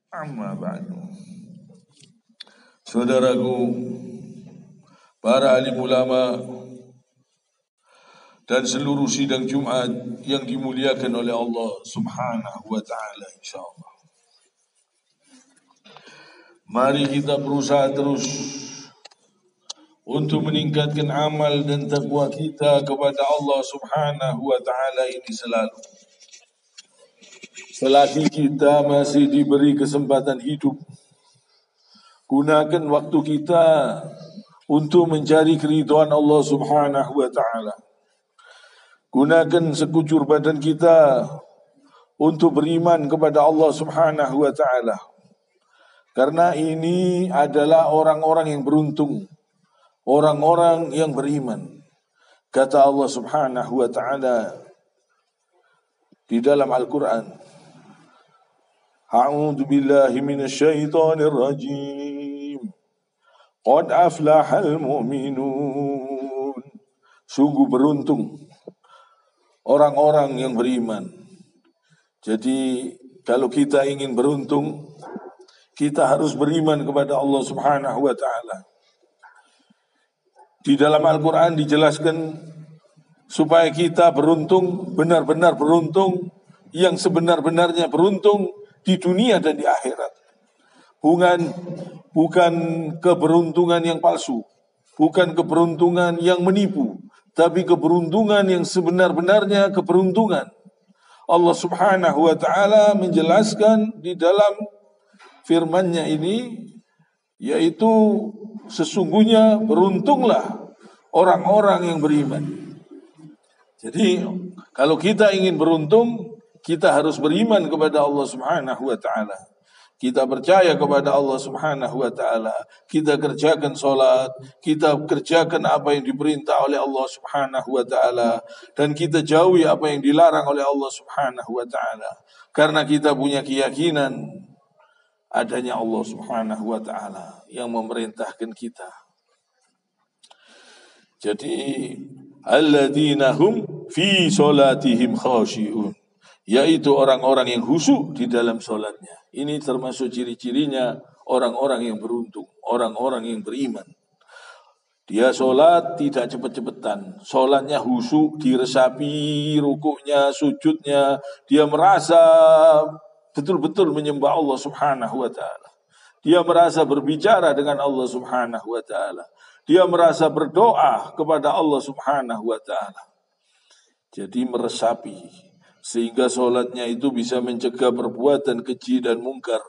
Amma ba'du. Saudaraku, para alim ulama dan seluruh sidang Jumat yang dimuliakan oleh Allah Subhanahu wa taala, insyaallah. Mari kita berusaha terus untuk meningkatkan amal dan takwa kita kepada Allah Subhanahu wa taala ini selalu. Selagi kita masih diberi kesempatan hidup, gunakan waktu kita untuk mencari keridhaan Allah Subhanahu wa taala. Gunakan sekujur badan kita untuk beriman kepada Allah Subhanahu wa taala. Karena ini adalah orang-orang yang beruntung, orang-orang yang beriman. Kata Allah Subhanahu wa taala di dalam Al-Qur'an, A'udzu billahi minasyaitonir rajim. Qad aflahal mu'minun. Sungguh beruntung orang-orang yang beriman. Jadi kalau kita ingin beruntung, kita harus beriman kepada Allah Subhanahu wa taala. Di dalam Al-Qur'an dijelaskan supaya kita beruntung, benar-benar beruntung, yang sebenar-benarnya beruntung di dunia dan di akhirat. Bukan keberuntungan yang palsu, bukan keberuntungan yang menipu, tapi keberuntungan yang sebenar-benarnya keberuntungan. Allah Subhanahu wa taala menjelaskan di dalam firman-Nya ini, yaitu sesungguhnya beruntunglah orang-orang yang beriman. Jadi kalau kita ingin beruntung, kita harus beriman kepada Allah Subhanahu wa taala. Kita percaya kepada Allah Subhanahu wa taala. Kita kerjakan salat, kita kerjakan apa yang diperintah oleh Allah Subhanahu wa taala, dan kita jauhi apa yang dilarang oleh Allah Subhanahu wa taala. Karena kita punya keyakinan adanya Allah Subhanahu wa taala yang memerintahkan kita. Jadi alladzina hum fi salatihim khashi'un, yaitu orang-orang yang khusyuk di dalam salatnya. Ini termasuk ciri-cirinya orang-orang yang beruntung, orang-orang yang beriman. Dia salat tidak cepat-cepatan, salatnya khusyuk, diresapi rukuknya, sujudnya, dia merasa betul-betul menyembah Allah Subhanahu wa taala. Dia merasa berbicara dengan Allah Subhanahu wa taala. Dia merasa berdoa kepada Allah Subhanahu wa taala. Jadi meresapi, sehingga salatnya itu bisa mencegah perbuatan keji dan mungkar.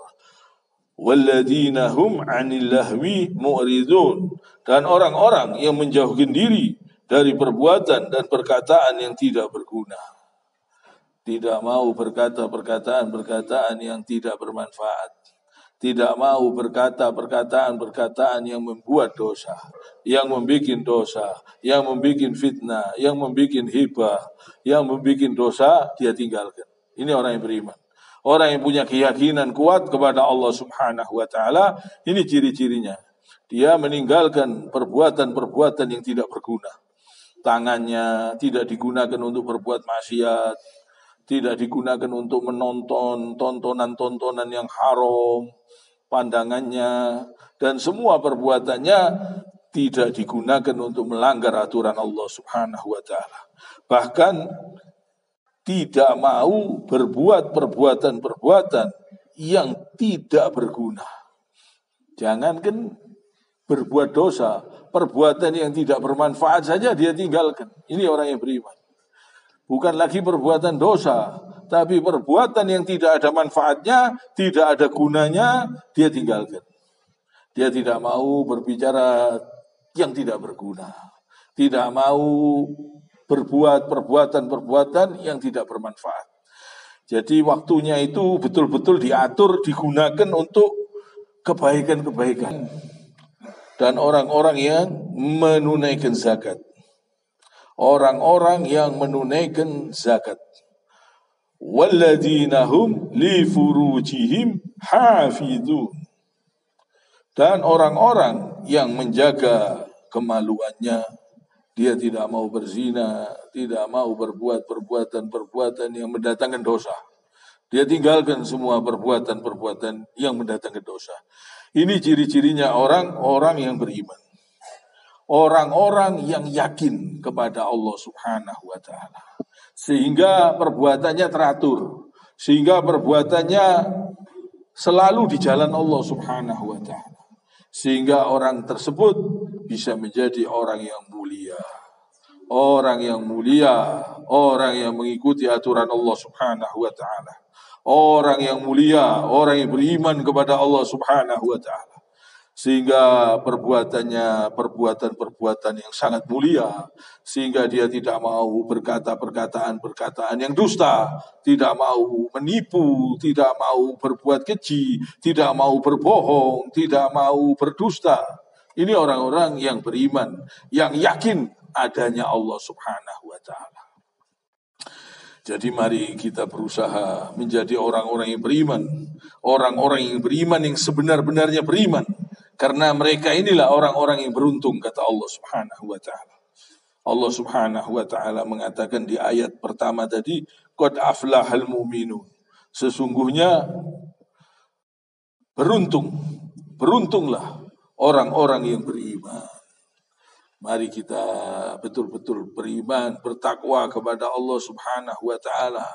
Walladzina hum 'anil lahwi mu'ridun, dan orang-orang yang menjauhkan diri dari perbuatan dan perkataan yang tidak berguna. Tidak mau berkata perkataan yang tidak bermanfaat. Tidak mau berkata perkataan yang membuat dosa, yang membuat dosa, yang membuat fitnah, yang membuat hibah, yang membuat dosa, dia tinggalkan. Ini orang yang beriman. Orang yang punya keyakinan kuat kepada Allah Subhanahu wa taala, ini ciri-cirinya. Dia meninggalkan perbuatan-perbuatan yang tidak berguna. Tangannya tidak digunakan untuk berbuat maksiat, tidak digunakan untuk menonton tontonan-tontonan yang haram, pandangannya dan semua perbuatannya tidak digunakan untuk melanggar aturan Allah Subhanahu wa taala. Bahkan tidak mau berbuat perbuatan-perbuatan yang tidak berguna. Jangankan berbuat dosa, perbuatan yang tidak bermanfaat saja dia tinggalkan. Ini orang yang beriman. Bukan lagi perbuatan dosa, tapi perbuatan yang tidak ada manfaatnya, tidak ada gunanya, dia tinggalkan. Dia tidak mau berbicara yang tidak berguna. Tidak mau berbuat perbuatan-perbuatan yang tidak bermanfaat. Jadi waktunya itu betul-betul diatur, digunakan untuk kebaikan-kebaikan. Dan orang-orang yang menunaikan zakat. Orang-orang yang menunaikan zakat. Walladzina hum li furujihim hafizun. Dan orang-orang yang menjaga kemaluannya, dia tidak mau berzina, tidak mau berbuat perbuatan-perbuatan yang mendatangkan dosa. Dia tinggalkan semua perbuatan-perbuatan yang mendatangkan dosa. Ini ciri-cirinya orang-orang yang beriman. Orang-orang yang yakin kepada Allah Subhanahu wa taala. Sehingga perbuatannya teratur, sehingga perbuatannya selalu di jalan Allah Subhanahu wa taala. Sehingga orang tersebut bisa menjadi orang yang mulia. Orang yang mulia, orang yang mengikuti aturan Allah Subhanahu wa taala. Orang yang mulia, orang yang beriman kepada Allah Subhanahu wa taala. Sehingga perbuatannya perbuatan-perbuatan yang sangat mulia, sehingga dia tidak mau berkata perkataan-perkataan yang dusta, tidak mau menipu, tidak mau berbuat keji, tidak mau berbohong, tidak mau berdusta. Ini orang-orang yang beriman, yang yakin adanya Allah Subhanahu wa taala. Jadi mari kita berusaha menjadi orang-orang yang beriman, orang-orang yang beriman yang sebenar-benarnya beriman. Karena mereka inilah orang-orang yang beruntung, kata Allah Subhanahu wa taala. Allah Subhanahu wa taala mengatakan di ayat pertama tadi, qad aflahal mu'minun. Sesungguhnya beruntunglah orang-orang yang beriman. Mari kita betul-betul beriman, bertakwa kepada Allah Subhanahu wa taala.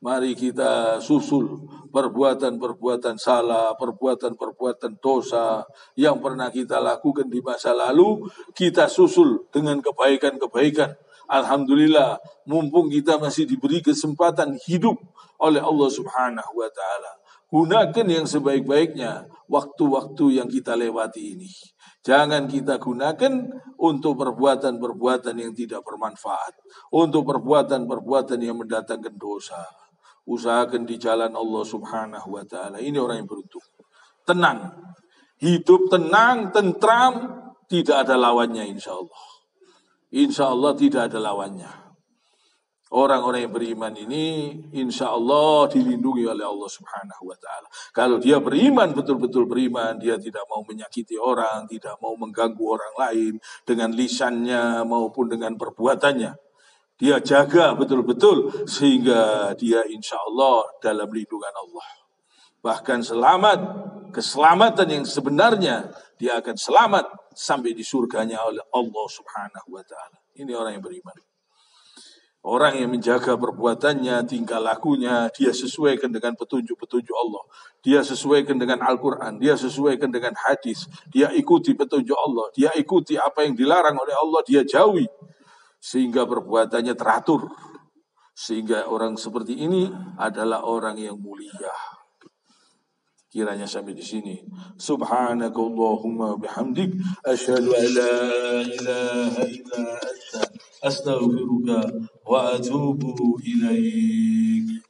Mari kita susul perbuatan-perbuatan salah, perbuatan-perbuatan dosa yang pernah kita lakukan di masa lalu, kita susul dengan kebaikan-kebaikan. Alhamdulillah, mumpung kita masih diberi kesempatan hidup oleh Allah Subhanahu wa taala. Gunakan yang sebaik-baiknya waktu-waktu yang kita lewati ini. Jangan kita gunakan untuk perbuatan-perbuatan yang tidak bermanfaat, untuk perbuatan-perbuatan yang mendatangkan dosa. Usahakan di jalan Allah Subhanahu wa taala. Ini orang yang beruntung. Tenang. Hidup tenang, tentram, tidak ada lawannya insyaallah. Insyaallah tidak ada lawannya. Orang-orang yang beriman ini insyaallah dilindungi oleh Allah Subhanahu wa taala. Kalau dia beriman, betul-betul beriman, dia tidak mau menyakiti orang, tidak mau mengganggu orang lain dengan lisannya maupun dengan perbuatannya. Dia jaga betul-betul sehingga dia insya Allah dalam lindungan Allah. Bahkan keselamatan yang sebenarnya dia akan selamat sampai di surganya oleh Allah Subhanahu wa taala. Ini orang yang beriman. Orang yang menjaga perbuatannya, tingkah lakunya, dia sesuaikan dengan petunjuk-petunjuk Allah. Dia sesuaikan dengan Al-Quran, dia sesuaikan dengan hadis. Dia ikuti petunjuk Allah, dia ikuti apa yang dilarang oleh Allah, dia jauhi. Sehingga perbuatannya teratur. Sehingga orang seperti ini adalah orang yang mulia. Kiranya sampai di sini. Subhanakallahumma bihamdik. Asyhadu an la ilaha illa anta. Astaghfiruka wa atubu ilaik.